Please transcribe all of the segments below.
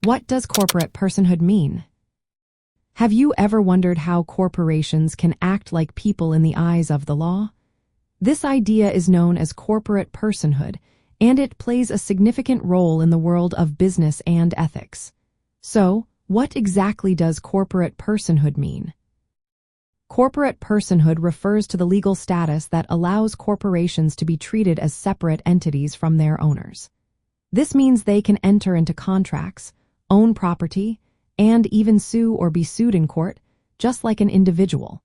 What does corporate personhood mean? Have you ever wondered how corporations can act like people in the eyes of the law? This idea is known as corporate personhood, and it plays a significant role in the world of business and ethics. So, what exactly does corporate personhood mean? Corporate personhood refers to the legal status that allows corporations to be treated as separate entities from their owners. This means they can enter into contracts, own property, and even sue or be sued in court, just like an individual.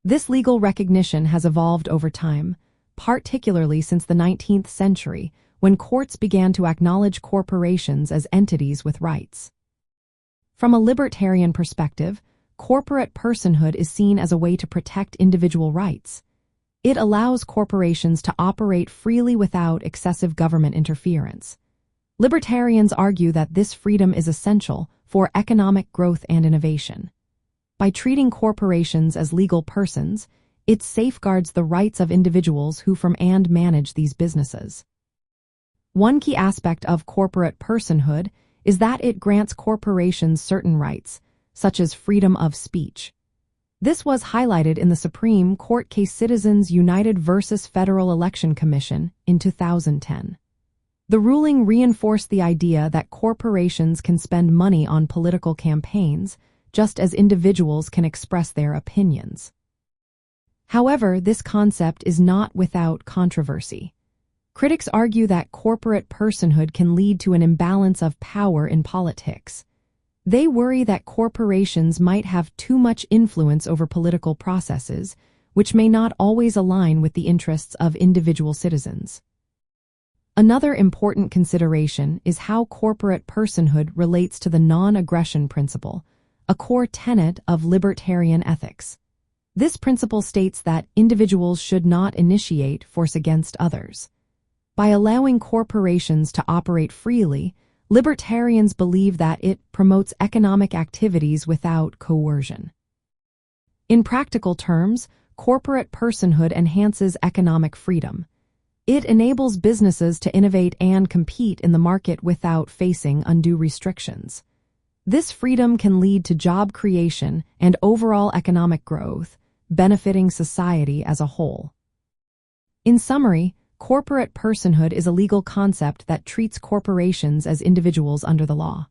This legal recognition has evolved over time, particularly since the 19th century, when courts began to acknowledge corporations as entities with rights. From a libertarian perspective, corporate personhood is seen as a way to protect individual rights. It allows corporations to operate freely without excessive government interference. Libertarians argue that this freedom is essential for economic growth and innovation. By treating corporations as legal persons, it safeguards the rights of individuals who form and manage these businesses. One key aspect of corporate personhood is that it grants corporations certain rights, such as freedom of speech. This was highlighted in the Supreme Court case Citizens United versus Federal Election Commission in 2010. The ruling reinforced the idea that corporations can spend money on political campaigns, just as individuals can express their opinions. However, this concept is not without controversy. Critics argue that corporate personhood can lead to an imbalance of power in politics. They worry that corporations might have too much influence over political processes, which may not always align with the interests of individual citizens. Another important consideration is how corporate personhood relates to the non-aggression principle, a core tenet of libertarian ethics. This principle states that individuals should not initiate force against others. By allowing corporations to operate freely, libertarians believe that it promotes economic activities without coercion. In practical terms, corporate personhood enhances economic freedom. It enables businesses to innovate and compete in the market without facing undue restrictions. This freedom can lead to job creation and overall economic growth, benefiting society as a whole. In summary, corporate personhood is a legal concept that treats corporations as individuals under the law.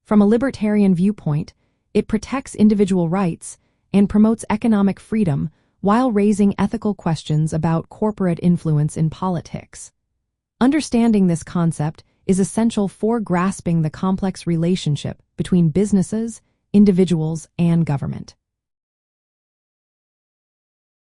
From a libertarian viewpoint, it protects individual rights and promotes economic freedom while raising ethical questions about corporate influence in politics. Understanding this concept is essential for grasping the complex relationship between businesses, individuals, and government.